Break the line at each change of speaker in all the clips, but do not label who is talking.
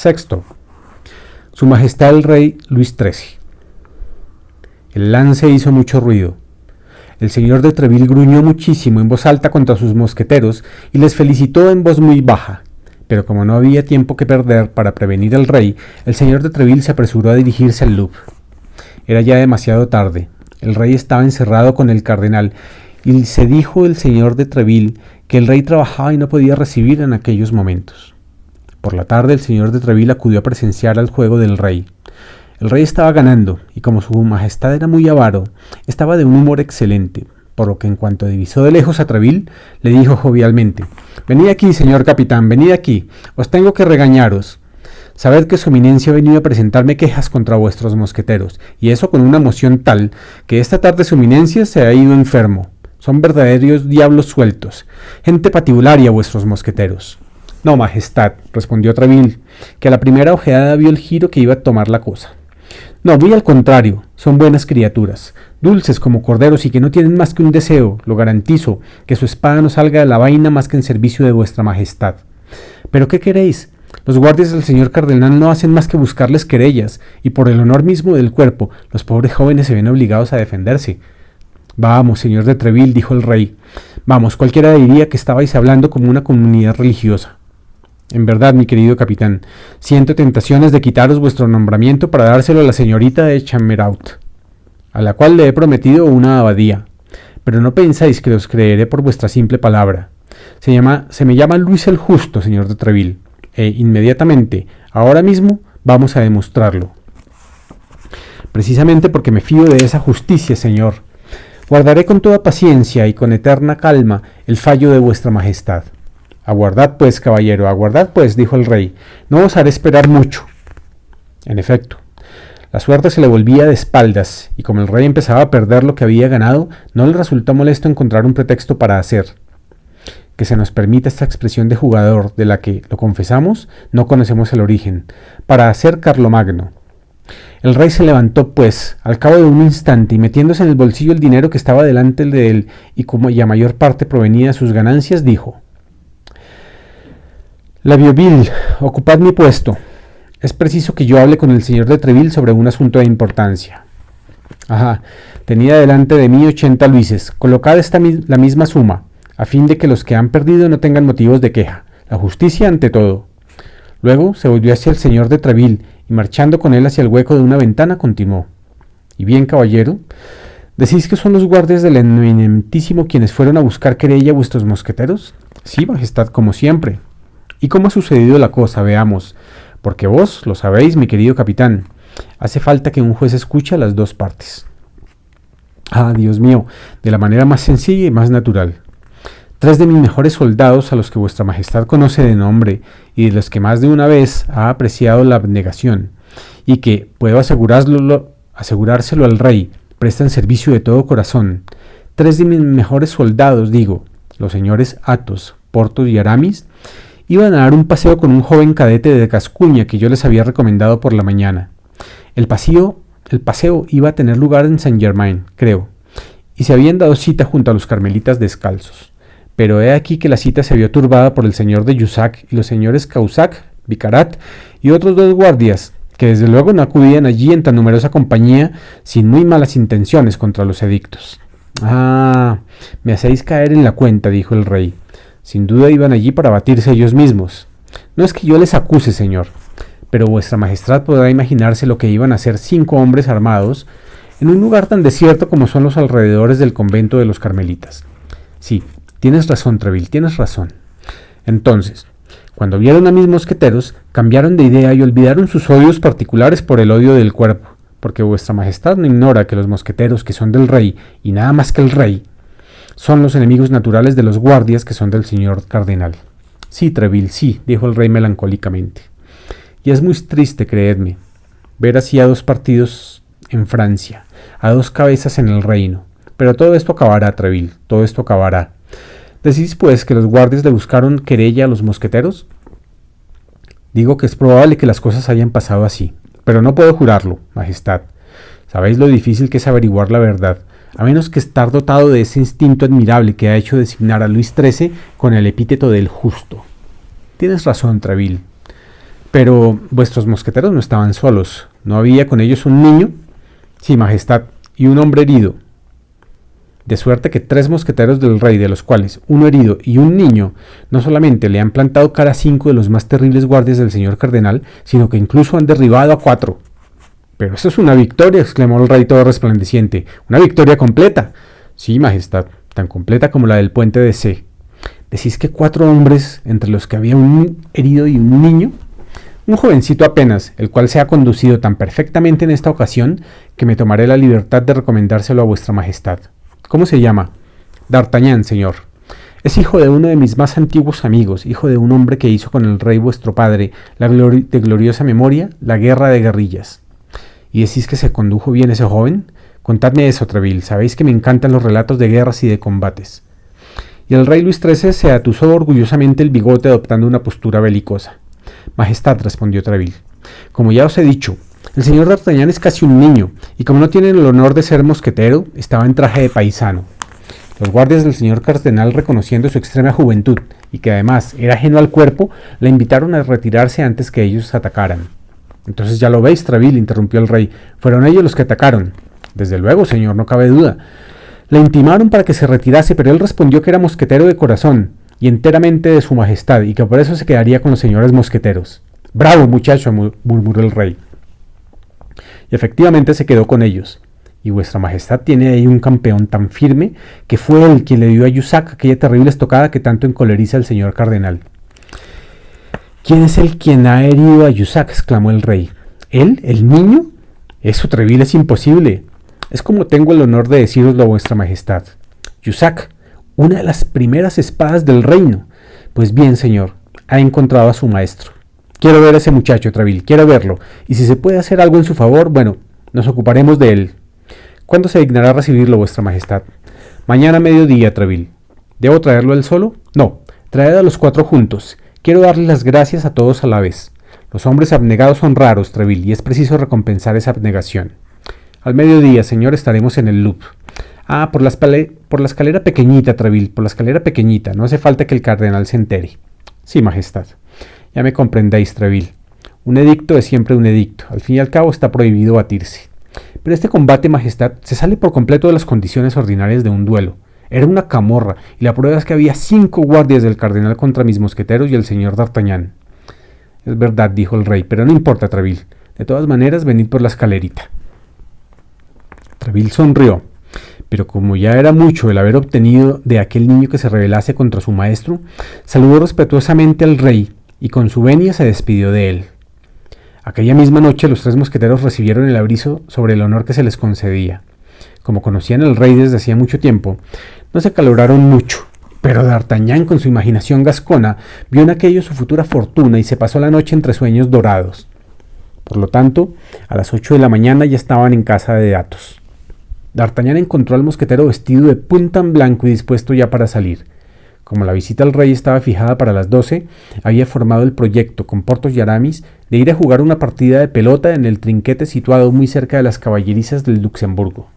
Sexto. Su Majestad el Rey Luis XIII. El lance hizo mucho ruido. El señor de Treville gruñó muchísimo en voz alta contra sus mosqueteros y les felicitó en voz muy baja. Pero como no había tiempo que perder para prevenir al rey, el señor de Treville se apresuró a dirigirse al Louvre. Era ya demasiado tarde. El rey estaba encerrado con el cardenal y se dijo el señor de Treville que el rey trabajaba y no podía recibir en aquellos momentos. Por la tarde el señor de Treville acudió a presenciar al juego del rey. El rey estaba ganando y como su majestad era muy avaro, estaba de un humor excelente, por lo que en cuanto divisó de lejos a Treville, le dijo jovialmente: «Venid aquí, señor capitán, venid aquí, os tengo que regañaros. Sabed que su eminencia ha venido a presentarme quejas contra vuestros mosqueteros, y eso con una emoción tal, que esta tarde su eminencia se ha ido enfermo. Son verdaderos diablos sueltos, gente patibularia vuestros mosqueteros». «No, majestad», respondió Treville, que a la primera ojeada vio el giro que iba a tomar la cosa. «No, muy al contrario, son buenas criaturas, dulces como corderos y que no tienen más que un deseo, lo garantizo, que su espada no salga de la vaina más que en servicio de vuestra majestad». «¿Pero qué queréis? Los guardias del señor cardenal no hacen más que buscarles querellas, y por el honor mismo del cuerpo, los pobres jóvenes se ven obligados a defenderse». «Vamos, señor de Treville», dijo el rey, «vamos, cualquiera diría que estabais hablando como una comunidad religiosa. En verdad, mi querido capitán, siento tentaciones de quitaros vuestro nombramiento para dárselo a la señorita de Chameraut, a la cual le he prometido una abadía, pero no pensáis que os creeré por vuestra simple palabra. Se me llama Luis el Justo, señor de Treville, e inmediatamente, ahora mismo, vamos a demostrarlo». «Precisamente porque me fío de esa justicia, señor, guardaré con toda paciencia y con eterna calma el fallo de vuestra majestad». «Aguardad pues, caballero, aguardad pues», dijo el rey, «no os haré esperar mucho». En efecto, la suerte se le volvía de espaldas, y como el rey empezaba a perder lo que había ganado, no le resultó molesto encontrar un pretexto para hacer, que se nos permita esta expresión de jugador, de la que, lo confesamos, no conocemos el origen, para hacer Carlomagno. El rey se levantó, pues, al cabo de un instante, y metiéndose en el bolsillo el dinero que estaba delante de él, y a mayor parte provenía de sus ganancias, dijo: «La Vieuville, ocupad mi puesto. Es preciso que yo hable con el señor de Treville sobre un asunto de importancia». «Ajá, tenía delante de mí 80 luises. Colocad la misma suma, a fin de que los que han perdido no tengan motivos de queja. La justicia ante todo». Luego se volvió hacia el señor de Treville y marchando con él hacia el hueco de una ventana continuó: «Y bien, caballero, ¿decís que son los guardias del eminentísimo quienes fueron a buscar querella a vuestros mosqueteros?» «Sí, majestad, como siempre». «¿Y cómo ha sucedido la cosa? Veamos, porque vos lo sabéis, mi querido capitán. Hace falta que un juez escuche a las dos partes». «Ah, Dios mío, de la manera más sencilla y más natural. 3 de mis mejores soldados, a los que vuestra majestad conoce de nombre y de los que más de una vez ha apreciado la abnegación, y que, puedo asegurárselo al rey, prestan servicio de todo corazón. 3 de mis mejores soldados, digo, los señores Athos, Porthos y Aramis, iban a dar un paseo con un joven cadete de Gascuña que yo les había recomendado por la mañana. El paseo iba a tener lugar en Saint-Germain, creo, y se habían dado cita junto a los carmelitas descalzos. Pero he aquí que la cita se vio turbada por el señor de Jussac y los señores Cahusac, Vicarat y otros 2 guardias, que desde luego no acudían allí en tan numerosa compañía sin muy malas intenciones contra los edictos». «Ah, me hacéis caer en la cuenta», dijo el rey. «Sin duda iban allí para batirse ellos mismos. No es que yo les acuse, señor, pero vuestra majestad podrá imaginarse lo que iban a hacer 5 hombres armados en un lugar tan desierto como son los alrededores del convento de los carmelitas». «Sí, tienes razón, Treville, tienes razón». Entonces, cuando vieron a mis mosqueteros, cambiaron de idea y olvidaron sus odios particulares por el odio del cuerpo, porque vuestra majestad no ignora que los mosqueteros que son del rey, y nada más que el rey, son los enemigos naturales de los guardias que son del señor cardenal. «Sí, Treville, sí», dijo el rey melancólicamente. «Y es muy triste, creedme, ver así a 2 partidos en Francia, a 2 cabezas en el reino. Pero todo esto acabará, Treville, todo esto acabará. ¿Decís, pues, que los guardias le buscaron querella a los mosqueteros?» «Digo que es probable que las cosas hayan pasado así, pero no puedo jurarlo, majestad. Sabéis lo difícil que es averiguar la verdad, a menos que estar dotado de ese instinto admirable que ha hecho designar a Luis XIII con el epíteto del Justo». «Tienes razón, Treville, Pero vuestros mosqueteros no estaban solos. ¿No había con ellos un niño? Sí, majestad, y un hombre herido. De suerte que 3 mosqueteros del rey, de los cuales uno herido y un niño, no solamente le han plantado cara a 5 de los más terribles guardias del señor cardenal, sino que incluso han derribado a 4. Pero eso es una victoria, exclamó el rey todo resplandeciente. Una victoria completa. Sí, majestad, tan completa como la del puente de C. ¿Decís que 4 hombres, entre los que había un herido y un niño? Un jovencito apenas, el cual se ha conducido tan perfectamente en esta ocasión que me tomaré la libertad de recomendárselo a vuestra majestad. ¿Cómo se llama? D'Artagnan, señor. Es hijo de uno de mis más antiguos amigos, hijo de un hombre que hizo con el rey vuestro padre, de gloriosa memoria, la guerra de guerrillas. ¿Y decís que se condujo bien ese joven? Contadme eso, Treville. Sabéis que me encantan los relatos de guerras y de combates. Y el rey Luis XIII se atusó orgullosamente el bigote adoptando una postura belicosa. Majestad, respondió Treville, como ya os he dicho, el señor D'Artagnan es casi un niño, y como no tiene el honor de ser mosquetero, estaba en traje de paisano. Los guardias del señor cardenal, reconociendo su extrema juventud, y que además era ajeno al cuerpo, le invitaron a retirarse antes que ellos atacaran. Entonces ya lo veis, Treville, interrumpió el rey, fueron ellos los que atacaron. Desde luego, señor, no cabe duda. Le intimaron para que se retirase, pero él respondió que era mosquetero de corazón, y enteramente de su majestad, y que por eso se quedaría con los señores mosqueteros. ¡Bravo, muchacho!, murmuró el rey. Y efectivamente se quedó con ellos. Y vuestra majestad tiene ahí un campeón tan firme que fue él quien le dio a Jussac aquella terrible estocada que tanto encoleriza al señor cardenal. ¿Quién es el quien ha herido a Jussac?, exclamó el rey. ¿Él? ¿El niño? Eso, Treville, es imposible. Es como tengo el honor de decíroslo a vuestra majestad. Jussac, una de las primeras espadas del reino. Pues bien, señor, ha encontrado a su maestro. Quiero ver a ese muchacho, Treville, quiero verlo, y si se puede hacer algo en su favor, bueno, nos ocuparemos de él. ¿Cuándo se dignará recibirlo, vuestra majestad? Mañana a mediodía, Treville. ¿Debo traerlo él solo? No, traed a los 4 juntos. Quiero darles las gracias a todos a la vez. Los hombres abnegados son raros, Treville, y es preciso recompensar esa abnegación. Al mediodía, señor, estaremos en el Louvre. Ah, por la escalera pequeñita, Treville, por la escalera pequeñita. No hace falta que el cardenal se entere. Sí, majestad. Ya me comprendéis, Treville. Un edicto es siempre un edicto. Al fin y al cabo está prohibido batirse. Pero este combate, majestad, se sale por completo de las condiciones ordinarias de un duelo. Era una camorra, y la prueba es que había 5 guardias del cardenal contra mis mosqueteros y el señor D'Artagnan. Es verdad, dijo el rey, pero no importa, Treville. De todas maneras, venid por la escalerita. Treville sonrió, pero como ya era mucho el haber obtenido de aquel niño que se rebelase contra su maestro, saludó respetuosamente al rey, y con su venia se despidió de él. Aquella misma noche los 3 mosqueteros recibieron el aviso sobre el honor que se les concedía. Como conocían al rey desde hacía mucho tiempo, no se acaloraron mucho, pero D'Artagnan, con su imaginación gascona, vio en aquello su futura fortuna y se pasó la noche entre sueños dorados. Por lo tanto, a las 8 de la mañana ya estaban en casa de Athos. D'Artagnan encontró al mosquetero vestido de punta en blanco y dispuesto ya para salir. Como la visita al rey estaba fijada para las 12, había formado el proyecto, con Porthos y Aramis, de ir a jugar una partida de pelota en el trinquete situado muy cerca de las caballerizas del Luxemburgo.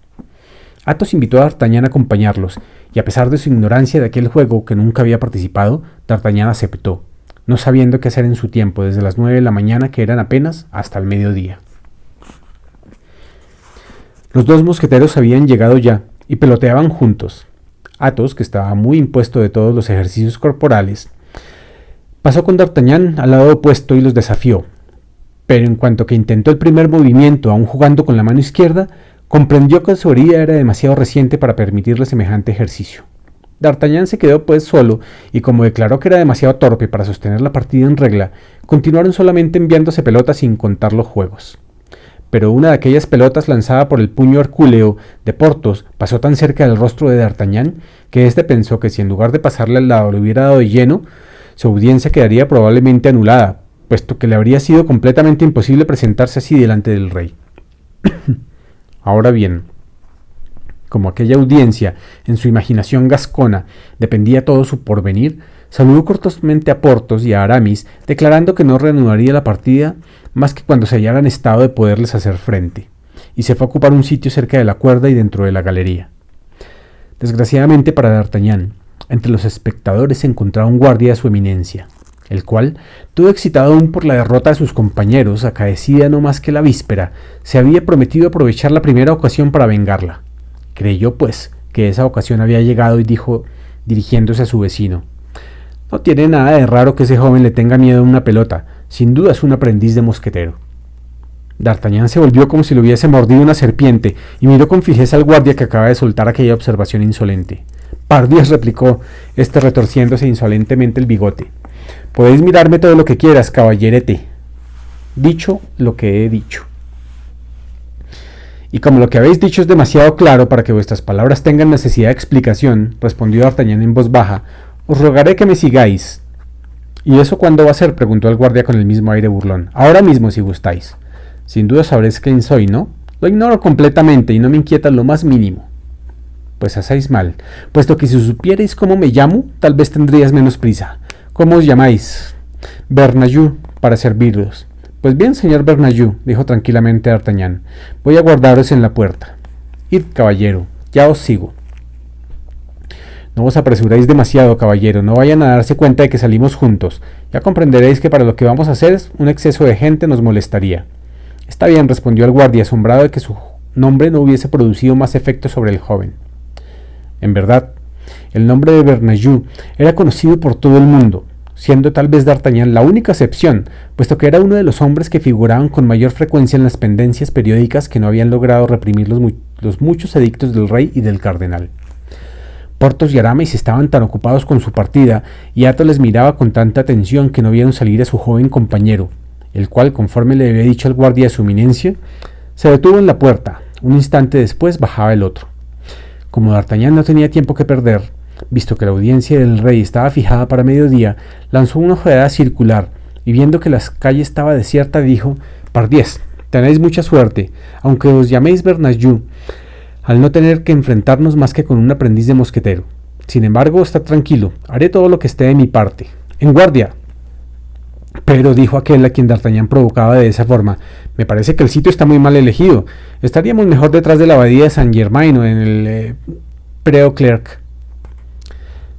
Athos invitó a D'Artagnan a acompañarlos, y a pesar de su ignorancia de aquel juego que nunca había participado, D'Artagnan aceptó, no sabiendo qué hacer en su tiempo, desde las 9 de la mañana, que eran apenas, hasta el mediodía. Los 2 mosqueteros habían llegado ya, y peloteaban juntos. Athos, que estaba muy impuesto de todos los ejercicios corporales, pasó con D'Artagnan al lado opuesto y los desafió, pero en cuanto que intentó el primer movimiento, aún jugando con la mano izquierda, comprendió que su herida era demasiado reciente para permitirle semejante ejercicio. D'Artagnan se quedó pues solo, y como declaró que era demasiado torpe para sostener la partida en regla, continuaron solamente enviándose pelotas sin contar los juegos. Pero una de aquellas pelotas lanzada por el puño hercúleo de Porthos pasó tan cerca del rostro de D'Artagnan que éste pensó que si en lugar de pasarle al lado le hubiera dado de lleno, su audiencia quedaría probablemente anulada, puesto que le habría sido completamente imposible presentarse así delante del rey. Ahora bien, como aquella audiencia, en su imaginación gascona, dependía todo su porvenir, saludó cortésmente a Porthos y a Aramis, declarando que no reanudaría la partida más que cuando se hallara en estado de poderles hacer frente, y se fue a ocupar un sitio cerca de la cuerda y dentro de la galería. Desgraciadamente para D'Artagnan, entre los espectadores se encontraba un guardia de su eminencia. el cual, todo excitado aún por la derrota de sus compañeros, acaecida no más que la víspera, se había prometido aprovechar la primera ocasión para vengarla. Creyó, pues, que esa ocasión había llegado y dijo, dirigiéndose a su vecino: «No tiene nada de raro que ese joven le tenga miedo a una pelota, sin duda es un aprendiz de mosquetero». D'Artagnan se volvió como si lo hubiese mordido una serpiente y miró con fijeza al guardia que acaba de soltar aquella observación insolente. «Pardiez», replicó este retorciéndose insolentemente el bigote, «podéis mirarme todo lo que quieras, caballerete. Dicho lo que he dicho». «Y como lo que habéis dicho es demasiado claro para que vuestras palabras tengan necesidad de explicación», respondió D'Artagnan en voz baja, «os rogaré que me sigáis». «¿Y eso cuándo va a ser?», preguntó el guardia con el mismo aire burlón. «Ahora mismo, si gustáis». «Sin duda sabréis quién soy, ¿no?». «Lo ignoro completamente y no me inquieta lo más mínimo». «Pues hacéis mal, puesto que si supierais cómo me llamo, tal vez tendríais menos prisa. ¿Cómo os llamáis?» «Bernajoux, para serviros». «Pues bien, señor Bernajoux», dijo tranquilamente D'Artagnan, «voy a guardaros en la puerta. Id, caballero, ya os sigo». «No os apresuréis demasiado, caballero, no vayan a darse cuenta de que salimos juntos. Ya comprenderéis que para lo que vamos a hacer un exceso de gente nos molestaría». «Está bien», respondió el guardia, asombrado de que su nombre no hubiese producido más efecto sobre el joven. En verdad, el nombre de Bernajoux era conocido por todo el mundo, siendo tal vez D'Artagnan la única excepción, puesto que era uno de los hombres que figuraban con mayor frecuencia en las pendencias periódicas que no habían logrado reprimir los muchos edictos del rey y del cardenal. Porthos y Aramis estaban tan ocupados con su partida, y Athos les miraba con tanta atención que no vieron salir a su joven compañero, el cual, conforme le había dicho al guardia de su eminencia, se detuvo en la puerta. Un instante después bajaba el otro. Como D'Artagnan no tenía tiempo que perder, visto que la audiencia del rey estaba fijada para mediodía, lanzó una ojeada circular y viendo que la calle estaba desierta dijo: «Pardiez, tenéis mucha suerte, aunque os llaméis Bernajoux, al no tener que enfrentarnos más que con un aprendiz de mosquetero. Sin embargo, estad tranquilo, haré todo lo que esté de mi parte. ¡En guardia!». «Pero», dijo aquel a quien D'Artagnan provocaba de esa forma, «me parece que el sitio está muy mal elegido. Estaríamos mejor detrás de la abadía de Saint-Germain o en el Pré-aux-Clercs».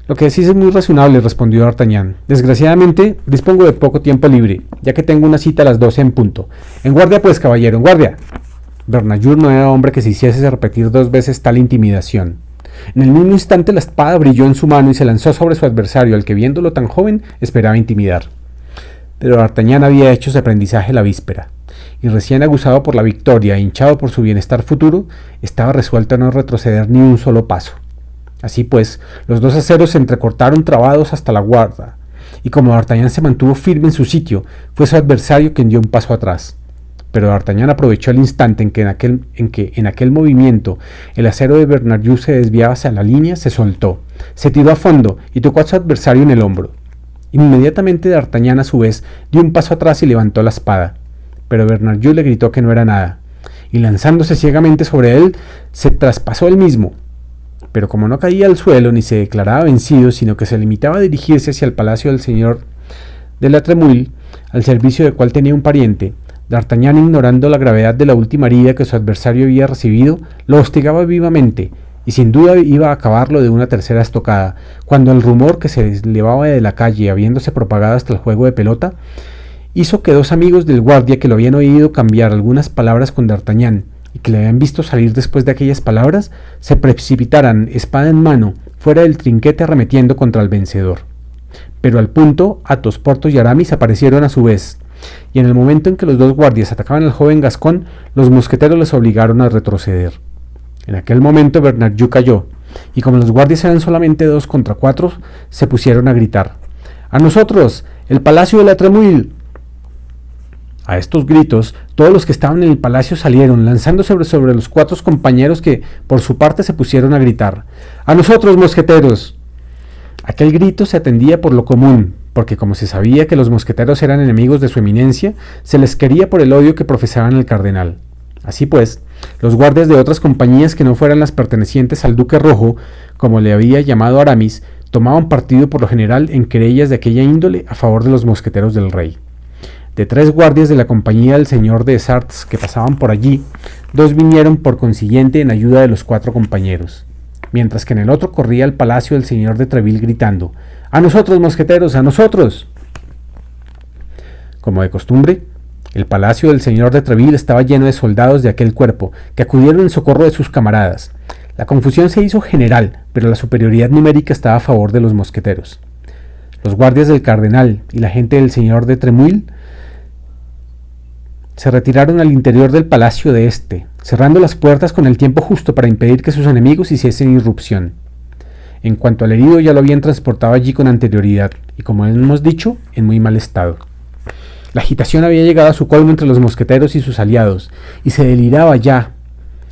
«Lo que decís es muy razonable», respondió D'Artagnan. «Desgraciadamente, dispongo de poco tiempo libre, ya que tengo una cita a las 12 en punto. En guardia, pues, caballero, en guardia». Bernajoux no era hombre que se hiciese repetir 2 veces tal intimidación. En el mismo instante la espada brilló en su mano y se lanzó sobre su adversario, al que, viéndolo tan joven, esperaba intimidar. Pero D'Artagnan había hecho ese aprendizaje la víspera, y recién aguzado por la victoria e hinchado por su bienestar futuro, estaba resuelto a no retroceder ni un solo paso. Así pues, los 2 aceros se entrecortaron trabados hasta la guarda, y como D'Artagnan se mantuvo firme en su sitio, fue su adversario quien dio un paso atrás. Pero D'Artagnan aprovechó el instante en que en aquel movimiento el acero de Bernajoux se desviaba hacia la línea, se soltó, se tiró a fondo y tocó a su adversario en el hombro. Inmediatamente D'Artagnan a su vez dio un paso atrás y levantó la espada, pero Bernajoux le gritó que no era nada, y lanzándose ciegamente sobre él, se traspasó él mismo. Pero como no caía al suelo ni se declaraba vencido, sino que se limitaba a dirigirse hacia el palacio del señor de la Tremouille, al servicio del cual tenía un pariente, D'Artagnan, ignorando la gravedad de la última herida que su adversario había recibido, lo hostigaba vivamente, y sin duda iba a acabarlo de una tercera estocada, cuando el rumor que se elevaba de la calle, habiéndose propagado hasta el juego de pelota, hizo que 2 amigos del guardia que lo habían oído cambiar algunas palabras con D'Artagnan, y que le habían visto salir después de aquellas palabras, se precipitaran, espada en mano, fuera del trinquete arremetiendo contra el vencedor. Pero al punto, Athos, Porthos y Aramis aparecieron a su vez, y en el momento en que los 2 guardias atacaban al joven gascón, los mosqueteros les obligaron a retroceder. En aquel momento Bernajoux cayó, y como los guardias eran solamente 2 contra 4, se pusieron a gritar: «¡A nosotros, el palacio de la Tremouille!». A estos gritos, todos los que estaban en el palacio salieron, lanzándose sobre los 4 compañeros que, por su parte, se pusieron a gritar: «¡A nosotros, mosqueteros!». Aquel grito se atendía por lo común, porque como se sabía que los mosqueteros eran enemigos de su eminencia, se les quería por el odio que profesaban al cardenal. Así pues, los guardias de otras compañías que no fueran las pertenecientes al Duque Rojo, como le había llamado Aramis, tomaban partido por lo general en querellas de aquella índole a favor de los mosqueteros del rey. De 3 guardias de la compañía del señor de Sarthes que pasaban por allí, 2 vinieron por consiguiente en ayuda de los 4 compañeros, mientras que en el otro corría al palacio del señor de Treville gritando: «¡A nosotros, mosqueteros, a nosotros!». Como de costumbre, el palacio del señor de Treville estaba lleno de soldados de aquel cuerpo, que acudieron en socorro de sus camaradas. La confusión se hizo general, pero la superioridad numérica estaba a favor de los mosqueteros. Los guardias del cardenal y la gente del señor de Tremouille se retiraron al interior del palacio de este, cerrando las puertas con el tiempo justo para impedir que sus enemigos hiciesen irrupción. En cuanto al herido, ya lo habían transportado allí con anterioridad, y como hemos dicho, en muy mal estado. La agitación había llegado a su colmo entre los mosqueteros y sus aliados, y se deliraba ya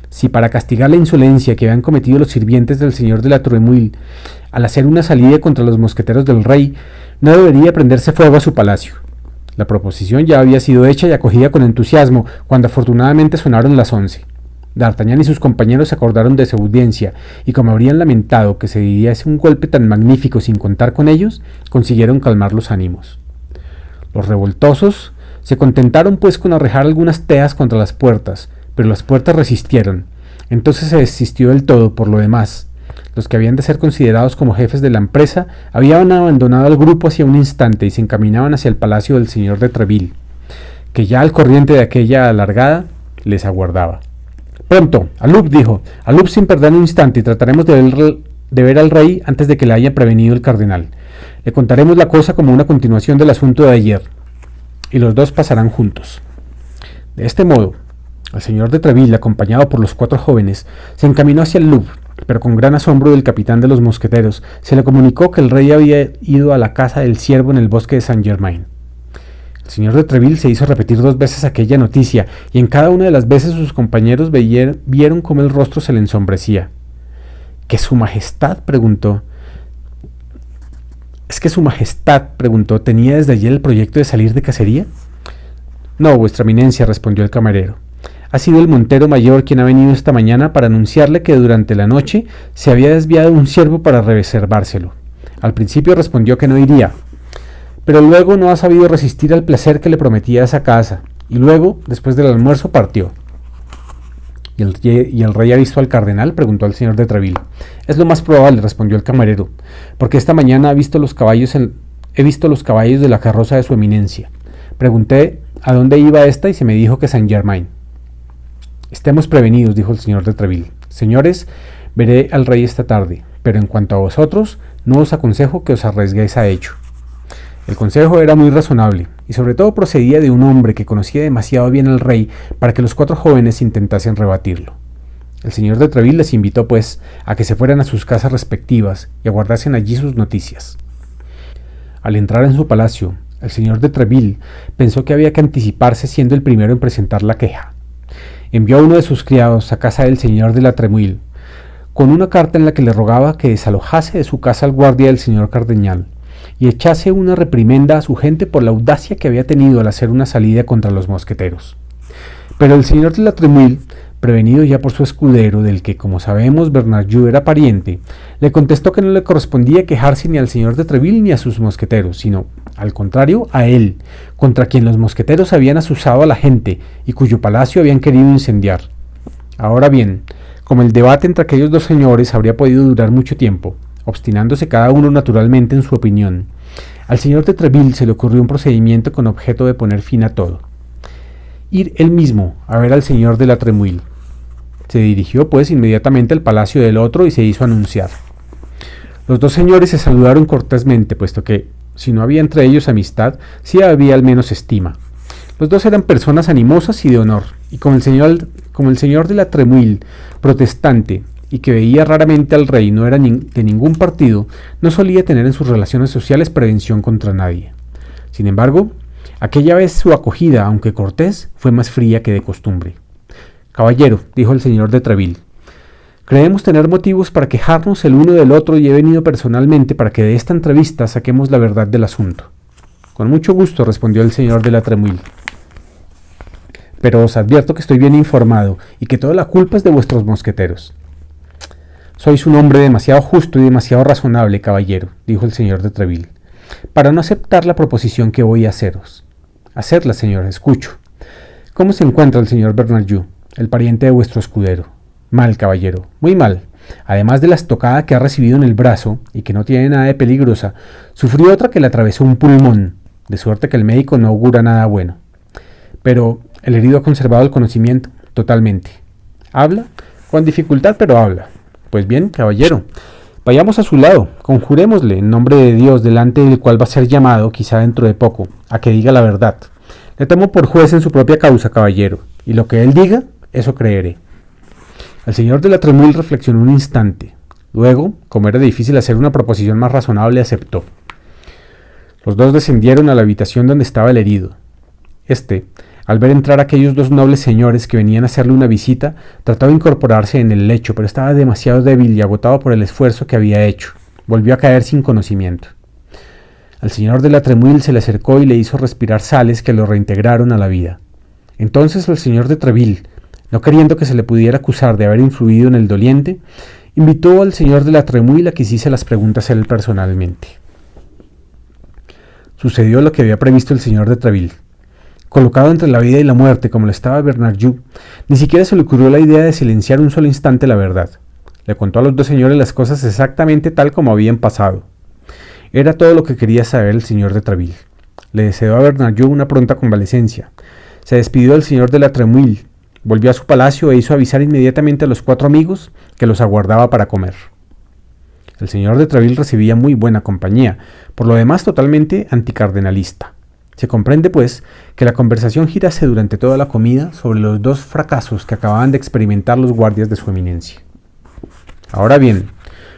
si para castigar la insolencia que habían cometido los sirvientes del señor de la Tremouille al hacer una salida contra los mosqueteros del rey, no debería prenderse fuego a su palacio. La proposición ya había sido hecha y acogida con entusiasmo cuando afortunadamente sonaron las 11. D'Artagnan y sus compañeros se acordaron de su audiencia, y como habrían lamentado que se diese un golpe tan magnífico sin contar con ellos, consiguieron calmar los ánimos. Los revoltosos se contentaron pues con arrejar algunas teas contra las puertas, pero las puertas resistieron. Entonces se desistió del todo. Por lo demás, los que habían de ser considerados como jefes de la empresa habían abandonado al grupo hacia un instante y se encaminaban hacia el palacio del señor de Treville, que ya al corriente de aquella alargada les aguardaba. Pronto, Alup, dijo, Alup sin perder un instante, y trataremos de ver al rey antes de que le haya prevenido el cardenal. Le contaremos la cosa como una continuación del asunto de ayer, y los dos pasarán juntos. De este modo, el señor de Treville, acompañado por los 4 jóvenes, se encaminó hacia el Louvre, pero con gran asombro del capitán de los mosqueteros se le comunicó que el rey había ido a la casa del ciervo en el bosque de Saint-Germain. El señor de Treville se hizo repetir 2 veces aquella noticia, y en cada una de las veces sus compañeros vieron cómo el rostro se le ensombrecía. ¿Que su majestad? Preguntó. ¿Es que su majestad, preguntó, tenía desde ayer el proyecto de salir de cacería? No, vuestra eminencia, respondió el camarero. Ha sido el montero mayor quien ha venido esta mañana para anunciarle que durante la noche se había desviado un ciervo para reservárselo. Al principio respondió que no iría, pero luego no ha sabido resistir al placer que le prometía esa casa, y luego, después del almuerzo, partió. ¿Y el rey ha visto al cardenal?, preguntó el señor de Treville. Es lo más probable, respondió el camarero, porque esta mañana he visto los caballos de la carroza de su eminencia. Pregunté a dónde iba esta y se me dijo que Saint-Germain. Estemos prevenidos, dijo el señor de Treville. Señores, veré al rey esta tarde, pero en cuanto a vosotros, no os aconsejo que os arriesguéis a ello. El consejo era muy razonable, y sobre todo procedía de un hombre que conocía demasiado bien al rey para que los 4 jóvenes intentasen rebatirlo. El señor de Treville les invitó, pues, a que se fueran a sus casas respectivas y aguardasen allí sus noticias. Al entrar en su palacio, el señor de Treville pensó que había que anticiparse siendo el primero en presentar la queja. Envió a uno de sus criados a casa del señor de la Tremouille, con una carta en la que le rogaba que desalojase de su casa al guardia del señor cardenal, y echase una reprimenda a su gente por la audacia que había tenido al hacer una salida contra los mosqueteros. Pero el señor de la Tremouille, prevenido ya por su escudero, del que, como sabemos, Bernajoux era pariente, le contestó que no le correspondía quejarse ni al señor de Treville ni a sus mosqueteros, sino, al contrario, a él, contra quien los mosqueteros habían asusado a la gente y cuyo palacio habían querido incendiar. Ahora bien, como el debate entre aquellos 2 señores habría podido durar mucho tiempo, obstinándose cada uno naturalmente en su opinión, al señor de Treville se le ocurrió un procedimiento con objeto de poner fin a todo. Ir él mismo a ver al señor de la Tremouille. Se dirigió pues inmediatamente al palacio del otro y se hizo anunciar. Los 2 señores se saludaron cortésmente, puesto que, si no había entre ellos amistad, sí había al menos estima. Los 2 eran personas animosas y de honor, y como el señor de la Tremouille, protestante, y que veía raramente al rey, no era de ningún partido, no solía tener en sus relaciones sociales prevención contra nadie. Sin embargo, aquella vez su acogida, aunque cortés, fue más fría que de costumbre. Caballero, dijo el señor de Treville, creemos tener motivos para quejarnos el uno del otro y he venido personalmente para que de esta entrevista saquemos la verdad del asunto. Con mucho gusto, respondió el señor de la Tremouille. Pero os advierto que estoy bien informado y que toda la culpa es de vuestros mosqueteros. Sois un hombre demasiado justo y demasiado razonable, caballero, dijo el señor de Treville, para no aceptar la proposición que voy a haceros. Hacedla, señor, escucho. ¿Cómo se encuentra el señor Bernajoux, el pariente de vuestro escudero? Mal, caballero, muy mal. Además de la estocada que ha recibido en el brazo, y que no tiene nada de peligrosa, sufrió otra que le atravesó un pulmón. de suerte que el médico no augura nada bueno. Pero el herido ha conservado el conocimiento totalmente. Habla, con dificultad, pero habla. Pues bien, caballero, vayamos a su lado, conjurémosle en nombre de Dios, delante del cual va a ser llamado, quizá dentro de poco, a que diga la verdad. Le tomo por juez en su propia causa, caballero, y lo que él diga, eso creeré. El señor de la Tremouille reflexionó un instante. Luego, como era difícil hacer una proposición más razonable, aceptó. Los dos descendieron a la habitación donde estaba el herido. Al ver entrar a aquellos dos nobles señores que venían a hacerle una visita, trató de incorporarse en el lecho, pero estaba demasiado débil y agotado por el esfuerzo que había hecho. Volvió a caer sin conocimiento. Al señor de la Tremouille se le acercó y le hizo respirar sales que lo reintegraron a la vida. Entonces el señor de Treville, no queriendo que se le pudiera acusar de haber influido en el doliente, invitó al señor de la Tremouille a que hiciese las preguntas él personalmente. Sucedió lo que había previsto el señor de Treville. Colocado entre la vida y la muerte, como lo estaba Bernajoux, ni siquiera se le ocurrió la idea de silenciar un solo instante la verdad. Le contó a los dos señores las cosas exactamente tal como habían pasado. Era todo lo que quería saber el señor de Treville. Le deseó a Bernajoux una pronta convalecencia. Se despidió del señor de la Tremouille, volvió a su palacio e hizo avisar inmediatamente a los 4 amigos que los aguardaba para comer. El señor de Treville recibía muy buena compañía, por lo demás totalmente anticardenalista. Se comprende, pues, que la conversación girase durante toda la comida sobre los 2 fracasos que acababan de experimentar los guardias de su eminencia. Ahora bien,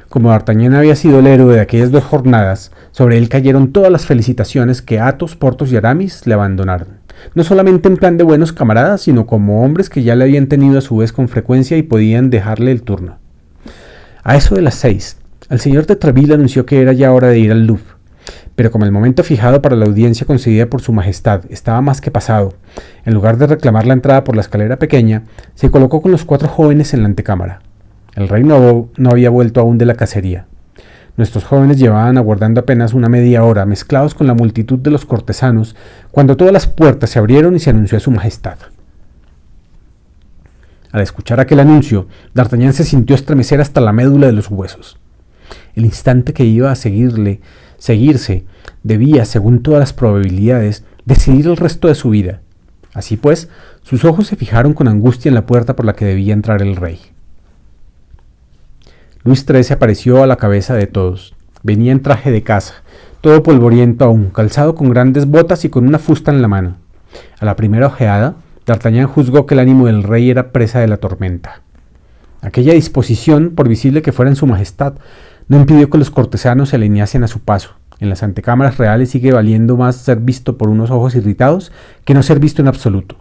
como D'Artagnan había sido el héroe de aquellas 2 jornadas, sobre él cayeron todas las felicitaciones que Athos, Porthos y Aramis le abandonaron, no solamente en plan de buenos camaradas, sino como hombres que ya le habían tenido a su vez con frecuencia y podían dejarle el turno. A eso de las 6, el señor de Treville anunció que era ya hora de ir al Louvre. Pero como el momento fijado para la audiencia concedida por su majestad estaba más que pasado, en lugar de reclamar la entrada por la escalera pequeña, se colocó con los 4 jóvenes en la antecámara. El rey no había vuelto aún de la cacería. Nuestros jóvenes llevaban aguardando apenas una media hora, mezclados con la multitud de los cortesanos, cuando todas las puertas se abrieron y se anunció a su majestad. Al escuchar aquel anuncio, D'Artagnan se sintió estremecer hasta la médula de los huesos. El instante que iba a seguirse debía, según todas las probabilidades, decidir el resto de su vida. Así pues, sus ojos se fijaron con angustia en la puerta por la que debía entrar el rey. Luis XIII apareció a la cabeza de todos. Venía en traje de caza, todo polvoriento aún, calzado con grandes botas y con una fusta en la mano. A la primera ojeada, D'Artagnan juzgó que el ánimo del rey era presa de la tormenta. Aquella disposición, por visible que fuera en su majestad, no impidió que los cortesanos se alineasen a su paso. En las antecámaras reales sigue valiendo más ser visto por unos ojos irritados que no ser visto en absoluto.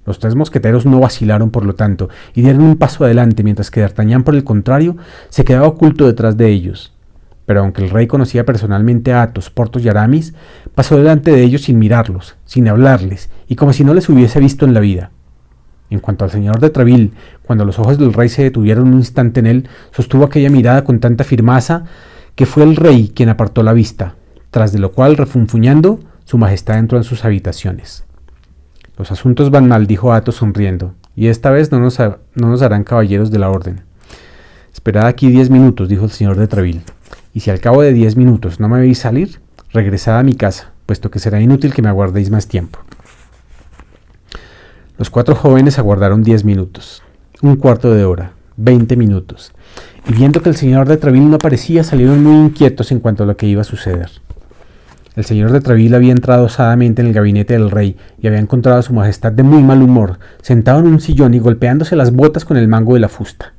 Los 3 mosqueteros no vacilaron, por lo tanto, y dieron un paso adelante, mientras que D'Artagnan, por el contrario, se quedaba oculto detrás de ellos. Pero aunque el rey conocía personalmente a Athos, Porthos y Aramis, pasó delante de ellos sin mirarlos, sin hablarles, y como si no les hubiese visto en la vida. En cuanto al señor de Treville, cuando los ojos del rey se detuvieron un instante en él, sostuvo aquella mirada con tanta firmeza que fue el rey quien apartó la vista, tras de lo cual, refunfuñando, su majestad entró en sus habitaciones. Los asuntos van mal, dijo Athos sonriendo, y esta vez no nos harán caballeros de la orden. Esperad aquí 10 minutos, dijo el señor de Treville, y si al cabo de 10 minutos no me veis salir, regresad a mi casa, puesto que será inútil que me aguardéis más tiempo. Los 4 jóvenes aguardaron 10 minutos, un cuarto de hora, 20 minutos, y viendo que el señor de Treville no aparecía, salieron muy inquietos en cuanto a lo que iba a suceder. El señor de Treville había entrado osadamente en el gabinete del rey y había encontrado a su majestad de muy mal humor, sentado en un sillón y golpeándose las botas con el mango de la fusta.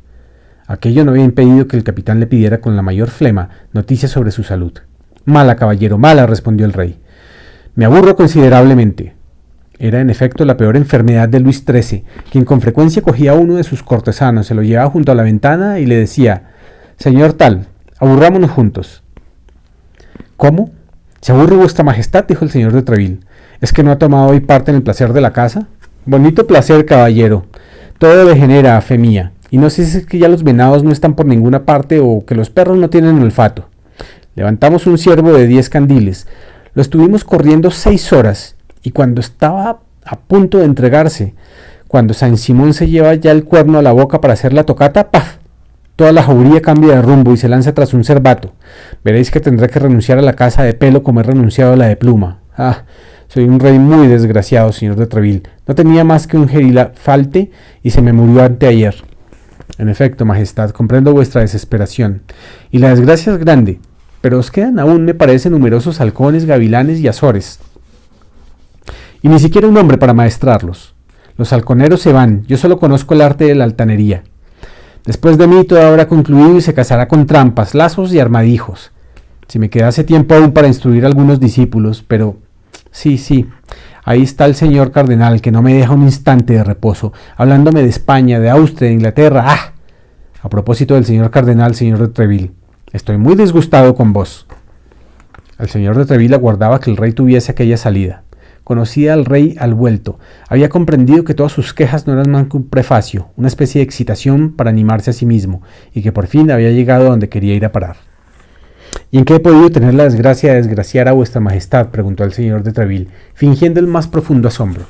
Aquello no había impedido que el capitán le pidiera con la mayor flema noticias sobre su salud. «Mala, caballero, mala», respondió el rey. «Me aburro considerablemente». Era en efecto la peor enfermedad de Luis XIII, quien con frecuencia cogía a uno de sus cortesanos, se lo llevaba junto a la ventana y le decía: «Señor tal, aburrámonos juntos». «¿Cómo? ¿Se aburre vuestra majestad?», dijo el señor de Treville. «¿Es que no ha tomado hoy parte en el placer de la casa?». «Bonito placer, caballero. Todo degenera, a fe mía. Y no sé si es que ya los venados no están por ninguna parte o que los perros no tienen olfato. Levantamos un ciervo de 10 candiles. Lo estuvimos corriendo 6 horas. Y cuando estaba a punto de entregarse, cuando San Simón se lleva ya el cuerno a la boca para hacer la tocata, ¡paf!, toda la jauría cambia de rumbo y se lanza tras un cervato. Veréis que tendré que renunciar a la casa de pelo como he renunciado a la de pluma. Ah, soy un rey muy desgraciado, señor de Treville. No tenía más que un gerifalte y se me murió anteayer. En efecto, majestad, comprendo vuestra desesperación. Y la desgracia es grande, pero os quedan aún, me parece, numerosos halcones, gavilanes y azores. Y ni siquiera un hombre para maestrarlos. Los halconeros se van, yo solo conozco el arte de la altanería. Después de mí todo habrá concluido y se casará con trampas, lazos y armadijos. Si me quedase tiempo aún para instruir a algunos discípulos, pero... Sí, ahí está el señor cardenal, que no me deja un instante de reposo, hablándome de España, de Austria, de Inglaterra. ¡Ah! A propósito del señor cardenal, señor de Treville, estoy muy disgustado con vos. El señor de Treville aguardaba que el rey tuviese aquella salida. Conocía al rey al vuelto. Había comprendido que todas sus quejas no eran más que un prefacio, una especie de excitación para animarse a sí mismo, y que por fin había llegado a donde quería ir a parar. ¿Y en qué he podido tener la desgracia de desgraciar a vuestra majestad?, preguntó el señor de Treville, fingiendo el más profundo asombro.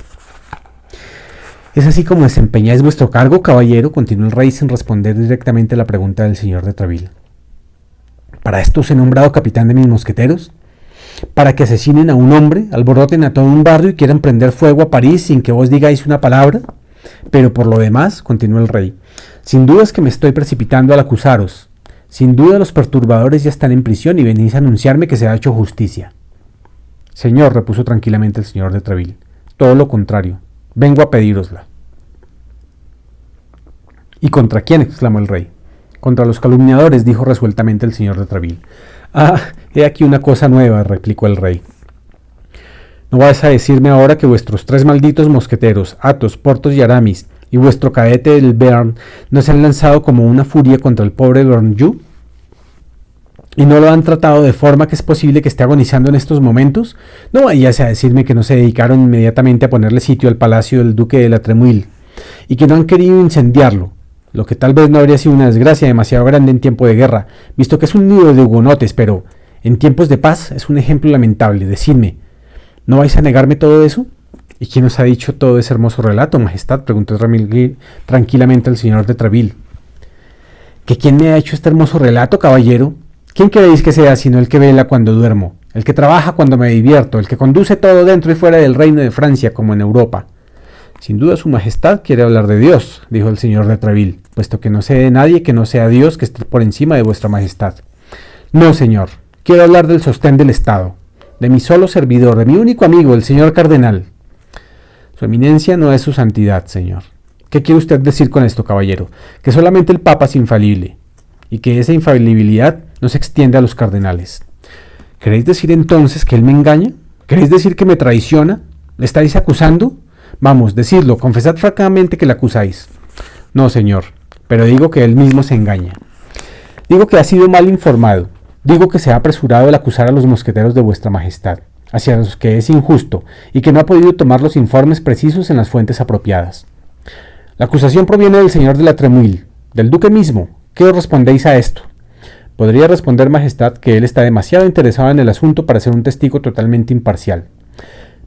¿Es así como desempeñáis vuestro cargo, caballero?, continuó el rey sin responder directamente a la pregunta del señor de Treville. ¿Para esto os he nombrado capitán de mis mosqueteros? ¿Para que asesinen a un hombre, alboroten a todo un barrio y quieran prender fuego a París sin que vos digáis una palabra? Pero por lo demás, continuó el rey, sin duda es que me estoy precipitando al acusaros. Sin duda los perturbadores ya están en prisión y venís a anunciarme que se ha hecho justicia. Señor, repuso tranquilamente el señor de Treville, todo lo contrario, vengo a pedírosla. ¿Y contra quién?, exclamó el rey. Contra los calumniadores, dijo resueltamente el señor de Treville. Ah, he aquí una cosa nueva, replicó el rey. ¿No vas a decirme ahora que vuestros 3 malditos mosqueteros, Athos, Porthos y Aramis, y vuestro cadete el Béarn, no se han lanzado como una furia contra el pobre Bernajoux? ¿Y no lo han tratado de forma que es posible que esté agonizando en estos momentos? No vayas a decirme que no se dedicaron inmediatamente a ponerle sitio al palacio del duque de la Tremouille, y que no han querido incendiarlo, lo que tal vez no habría sido una desgracia demasiado grande en tiempo de guerra, visto que es un nido de hugonotes, pero en tiempos de paz es un ejemplo lamentable. Decidme, ¿no vais a negarme todo eso? ¿Y quién os ha dicho todo ese hermoso relato, majestad?, preguntó tranquilamente el señor de Treville. ¿Que quién me ha hecho este hermoso relato, caballero? ¿Quién queréis que sea sino el que vela cuando duermo, el que trabaja cuando me divierto, el que conduce todo dentro y fuera del reino de Francia como en Europa? Sin duda su majestad quiere hablar de Dios, dijo el señor de Treville, puesto que no sé de nadie que no sea Dios que esté por encima de vuestra majestad. No, señor, quiero hablar del sostén del Estado, de mi solo servidor, de mi único amigo, el señor cardenal. Su eminencia no es su santidad, señor. ¿Qué quiere usted decir con esto, caballero? Que solamente el Papa es infalible, y que esa infalibilidad no se extiende a los cardenales. ¿Queréis decir entonces que él me engaña? ¿Queréis decir que me traiciona? ¿Le estáis acusando? Vamos, decidlo, confesad francamente que le acusáis. No, señor, pero digo que él mismo se engaña. Digo que ha sido mal informado. Digo que se ha apresurado al acusar a los mosqueteros de vuestra majestad, hacia los que es injusto, y que no ha podido tomar los informes precisos en las fuentes apropiadas. La acusación proviene del señor de la Tremouille, del duque mismo. ¿Qué os respondéis a esto? Podría responder, majestad, que él está demasiado interesado en el asunto para ser un testigo totalmente imparcial.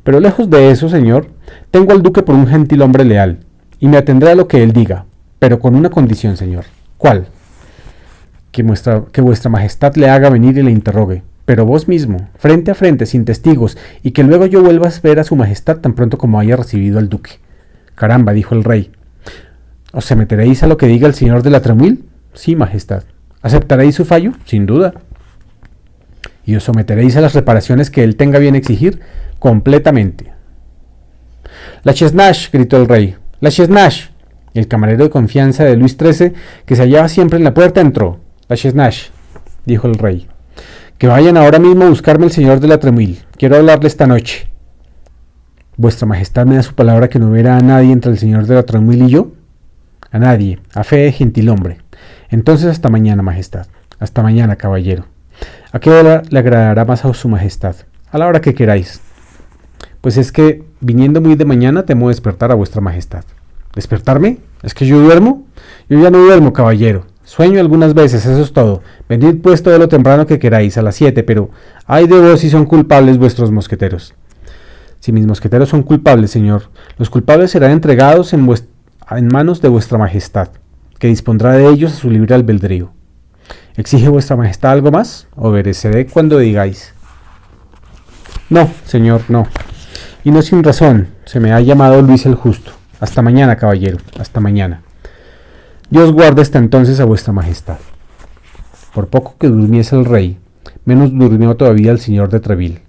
Pero lejos de eso, señor, tengo al duque por un gentil hombre leal, y me atendré a lo que él diga, pero con una condición, señor. ¿Cuál? Que vuestra majestad le haga venir y le interrogue, pero vos mismo, frente a frente, sin testigos, y que luego yo vuelva a ver a su majestad tan pronto como haya recibido al duque. Caramba, dijo el rey. ¿Os someteréis a lo que diga el señor de la Tremouille? Sí, majestad. ¿Aceptaréis su fallo? Sin duda. ¿Y os someteréis a las reparaciones que él tenga bien exigir? Completamente. La Chesnache, gritó el rey. La Chesnache. Y el camarero de confianza de Luis XIII, que se hallaba siempre en la puerta, entró. La Chesnache, dijo el rey. Que vayan ahora mismo a buscarme el señor de la Tremouille. Quiero hablarle esta noche. ¿Vuestra majestad me da su palabra que no verá a nadie entre el señor de la Tremouille y yo? A nadie, a fe de gentilhombre. Entonces hasta mañana, majestad. Hasta mañana, caballero. ¿A qué hora le agradará más a su majestad? A la hora que queráis. Pues es que, viniendo muy de mañana, temo despertar a vuestra majestad. ¿Despertarme? ¿Es que yo duermo? Yo ya no duermo, caballero. Sueño algunas veces, eso es todo. Venid pues todo lo temprano que queráis, a las 7, pero ay de vos si son culpables vuestros mosqueteros. Si mis mosqueteros son culpables, señor, los culpables serán entregados en manos de vuestra majestad, que dispondrá de ellos a su libre albedrío. ¿Exige vuestra majestad algo más? Obedeceré cuando digáis. No, señor, no. Y no sin razón, se me ha llamado Luis el Justo. Hasta mañana, caballero, hasta mañana. Dios guarde hasta entonces a vuestra majestad. Por poco que durmiese el rey, menos durmió todavía el señor de Treville.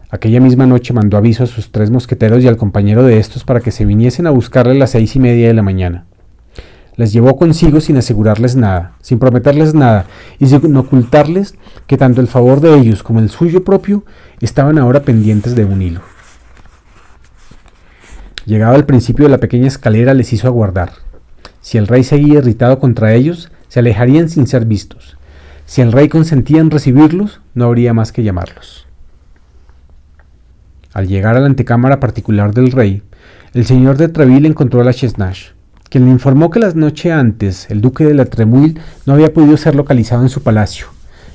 Aquella misma noche mandó aviso a sus 3 mosqueteros y al compañero de estos para que se viniesen a buscarle a las 6:30 de la mañana. Les llevó consigo sin asegurarles nada, sin prometerles nada y sin ocultarles que tanto el favor de ellos como el suyo propio estaban ahora pendientes de un hilo. Llegado al principio de la pequeña escalera les hizo aguardar. Si el rey seguía irritado contra ellos, se alejarían sin ser vistos. Si el rey consentía en recibirlos, no habría más que llamarlos. Al llegar a la antecámara particular del rey, el señor de Treville encontró a la Chesnache, quien le informó que la noche antes el duque de la Tremouille no había podido ser localizado en su palacio,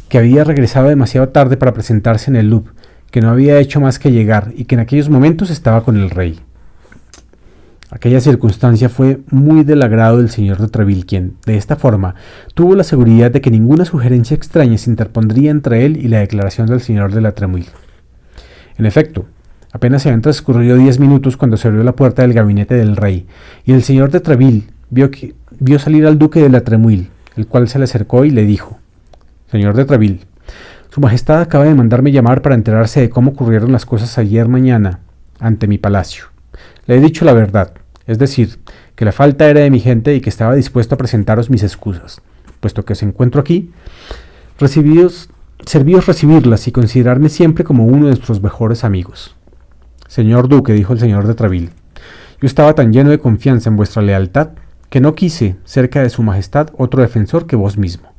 que había regresado demasiado tarde para presentarse en el Louvre, que no había hecho más que llegar y que en aquellos momentos estaba con el rey. Aquella circunstancia fue muy del agrado del señor de Treville, quien, de esta forma, tuvo la seguridad de que ninguna sugerencia extraña se interpondría entre él y la declaración del señor de la Tremouille. En efecto, apenas se habían transcurrido 10 minutos cuando se abrió la puerta del gabinete del rey, y el señor de Treville vio salir al duque de la Tremouille, el cual se le acercó y le dijo: «Señor de Treville, su majestad acaba de mandarme llamar para enterarse de cómo ocurrieron las cosas ayer mañana ante mi palacio. Le he dicho la verdad, es decir, que la falta era de mi gente y que estaba dispuesto a presentaros mis excusas, puesto que os encuentro aquí, servíos recibirlas y considerarme siempre como uno de nuestros mejores amigos». «Señor duque», dijo el señor de Treville, «yo estaba tan lleno de confianza en vuestra lealtad que no quise, cerca de su majestad, otro defensor que vos mismo.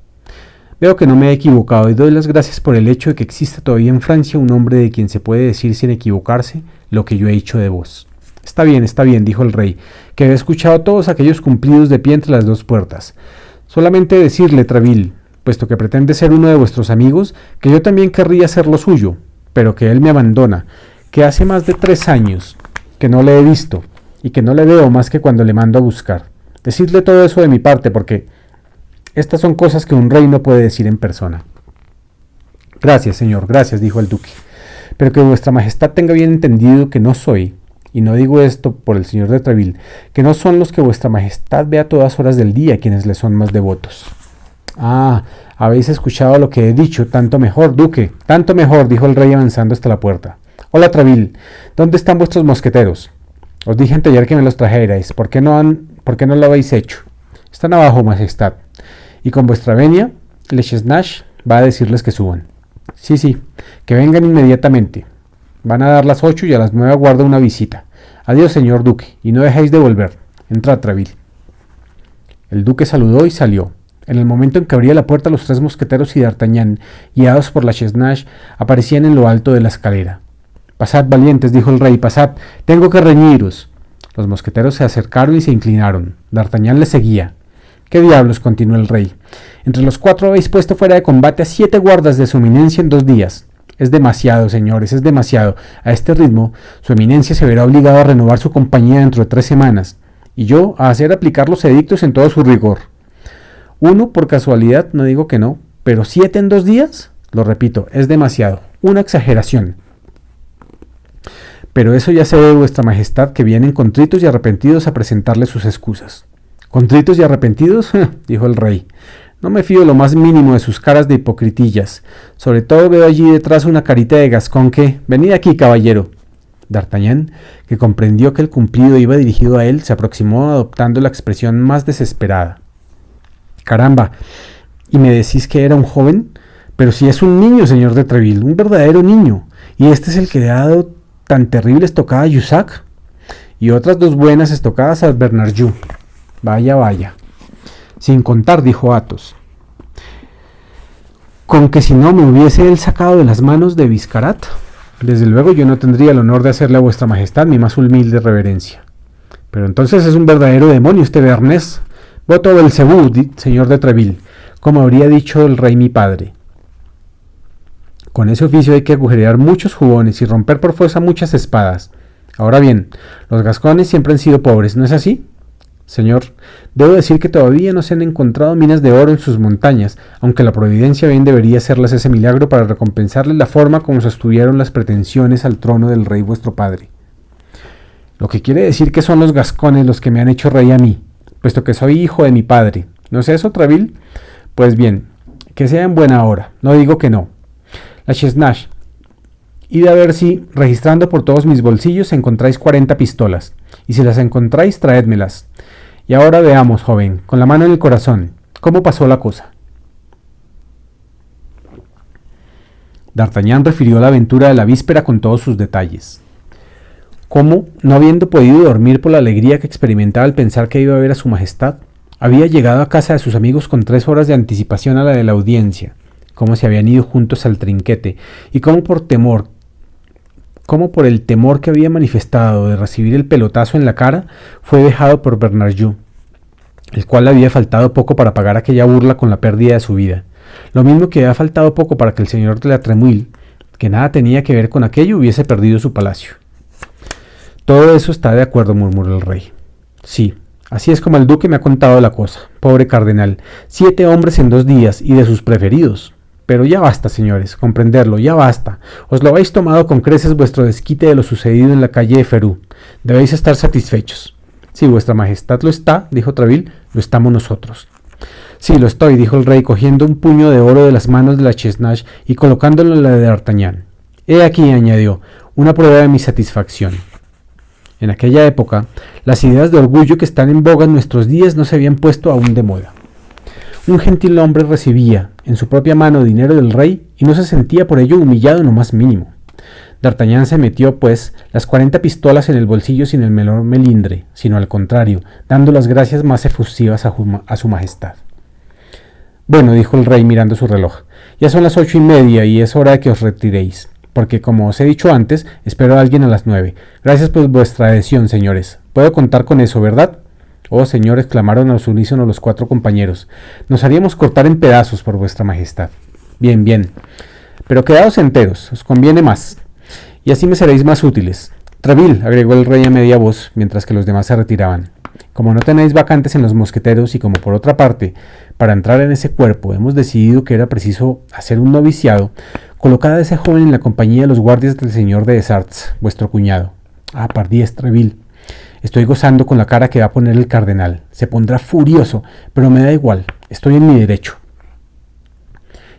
Veo que no me he equivocado y doy las gracias por el hecho de que exista todavía en Francia un hombre de quien se puede decir sin equivocarse lo que yo he dicho de vos». Está bien», dijo el rey, que había escuchado todos aquellos cumplidos de pie entre las 2 puertas. «Solamente decirle, Treville, puesto que pretende ser uno de vuestros amigos, que yo también querría ser lo suyo, pero que él me abandona, que hace más de 3 años que no le he visto y que no le veo más que cuando le mando a buscar. Decidle todo eso de mi parte, porque estas son cosas que un rey no puede decir en persona». «Gracias, señor, gracias», dijo el duque, «pero que vuestra majestad tenga bien entendido que no soy, y no digo esto por el señor de Treville, que no son los que vuestra majestad ve a todas horas del día quienes le son más devotos». «Ah, habéis escuchado lo que he dicho, tanto mejor, duque, tanto mejor», dijo el rey avanzando hasta la puerta. «Hola, Treville, ¿dónde están vuestros mosqueteros? Os dije anteayer que me los trajerais, ¿por qué no lo habéis hecho? Están abajo, majestad, y con vuestra venia, Le Chesnache va a decirles que suban». Sí, que vengan inmediatamente. Van a dar las 8 y a las 9 aguardo una visita. Adiós, señor duque, y no dejéis de volver. Entrad, Treville». El duque saludó y salió. En el momento en que abría la puerta, los 3 mosqueteros y D'Artagnan, guiados por la Chesnache, aparecían en lo alto de la escalera. «Pasad, valientes», dijo el rey, «pasad, tengo que reñiros». Los mosqueteros se acercaron y se inclinaron. D'Artagnan les seguía. «¿Qué diablos?», continuó el rey. «Entre los 4 habéis puesto fuera de combate a 7 guardas de su eminencia en 2 días. Es demasiado, señores, es demasiado. A este ritmo, su eminencia se verá obligado a renovar su compañía dentro de 3 semanas, y yo a hacer aplicar los edictos en todo su rigor. 1 por casualidad, no digo que no, pero 7 en 2 días, lo repito, es demasiado, una exageración. Pero eso ya se ve, vuestra majestad, que vienen contritos y arrepentidos a presentarle sus excusas». «¿Contritos y arrepentidos?», dijo el rey. «No me fío lo más mínimo de sus caras de hipocritillas. Sobre todo veo allí detrás una carita de gascón que... Venid aquí, caballero». D'Artagnan, que comprendió que el cumplido iba dirigido a él, se aproximó adoptando la expresión más desesperada. «Caramba, ¿y me decís que era un joven? Pero si es un niño, señor de Treville, un verdadero niño. Y este es el que le ha dado tan terrible estocada a Jussac, y otras 2 buenas estocadas a Bernardjoux. Vaya, vaya. Sin contar», dijo Athos, «con que si no me hubiese él sacado de las manos de Biscarat, desde luego yo no tendría el honor de hacerle a vuestra majestad mi más humilde reverencia. Pero entonces es un verdadero demonio este Bearnés. Voto Belcebú, señor de Treville, como habría dicho el rey mi padre. Con ese oficio hay que agujerear muchos jubones y romper por fuerza muchas espadas. Ahora bien, los gascones siempre han sido pobres, ¿no es así?». Señor, debo decir que todavía no se han encontrado minas de oro en sus montañas, aunque la providencia bien debería hacerles ese milagro para recompensarles la forma como sostuvieron las pretensiones al trono del rey vuestro padre. Lo que quiere decir que son los gascones los que me han hecho rey a mí, puesto que soy hijo de mi padre. ¿No es eso, Treville? Pues bien, que sea en buena hora, no digo que no. La Chesnash, id a ver si, registrando por todos mis bolsillos, encontráis 40 pistolas, y si las encontráis, traédmelas. Y ahora veamos, joven, con la mano en el corazón, ¿cómo pasó la cosa? D'Artagnan refirió la aventura de la víspera con todos sus detalles. Cómo, no habiendo podido dormir por la alegría que experimentaba al pensar que iba a ver a su majestad, había llegado a casa de sus amigos con 3 horas de anticipación a la de la audiencia, cómo se habían ido juntos al trinquete, y cómo por el temor que había manifestado de recibir el pelotazo en la cara, fue dejado por Bernajoux, el cual le había faltado poco para pagar aquella burla con la pérdida de su vida, lo mismo que había faltado poco para que el señor de la Tremouille, que nada tenía que ver con aquello, hubiese perdido su palacio. Todo eso está de acuerdo, murmuró el rey. Sí, así es como el duque me ha contado la cosa. Pobre cardenal, 7 hombres en 2 días, y de sus preferidos. Pero ya basta, señores, comprenderlo, ya basta. Os lo habéis tomado con creces vuestro desquite de lo sucedido en la calle de Ferú. Debéis estar satisfechos. Si vuestra majestad lo está, dijo Treville, lo estamos nosotros. Sí, lo estoy, dijo el rey, cogiendo un puño de oro de las manos de la Chesnash y colocándolo en la de D'Artagnan. He aquí, añadió, una prueba de mi satisfacción. En aquella época, las ideas de orgullo que están en boga en nuestros días no se habían puesto aún de moda. Un gentil hombre recibía en su propia mano dinero del rey y no se sentía por ello humillado en lo más mínimo. D'Artagnan se metió, pues, las 40 pistolas en el bolsillo sin el menor melindre, sino al contrario, dando las gracias más efusivas a su majestad. Bueno, dijo el rey mirando su reloj, ya son las 8:30 y es hora de que os retiréis, porque como os he dicho antes, espero a alguien a las 9. Gracias por vuestra adhesión, señores. Puedo contar con eso, ¿verdad? Oh, señor, exclamaron al unísono los 4 compañeros. Nos haríamos cortar en pedazos por vuestra majestad. Bien, bien. Pero quedaos enteros, os conviene más. Y así me seréis más útiles. Treville, agregó el rey a media voz, mientras que los demás se retiraban. Como no tenéis vacantes en los mosqueteros y como por otra parte, para entrar en ese cuerpo hemos decidido que era preciso hacer un noviciado, colocad a ese joven en la compañía de los guardias del señor de Desarts, vuestro cuñado. Ah, pardiez, Treville. Estoy gozando con la cara que va a poner el cardenal. Se pondrá furioso, pero me da igual. Estoy en mi derecho.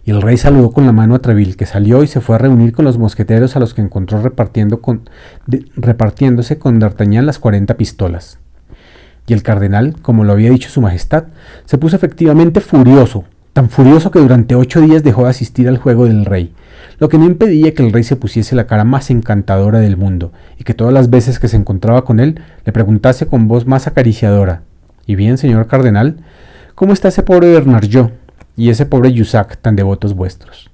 Y el rey saludó con la mano a Treville, que salió y se fue a reunir con los mosqueteros a los que encontró repartiéndose con D'Artagnan las 40 pistolas. Y el cardenal, como lo había dicho su majestad, se puso efectivamente furioso, tan furioso que durante 8 días dejó de asistir al juego del rey, lo que no impedía que el rey se pusiese la cara más encantadora del mundo, y que todas las veces que se encontraba con él, le preguntase con voz más acariciadora: «¿Y bien, señor cardenal? ¿Cómo está ese pobre Bernajoux y ese pobre Jussac, tan devotos vuestros?»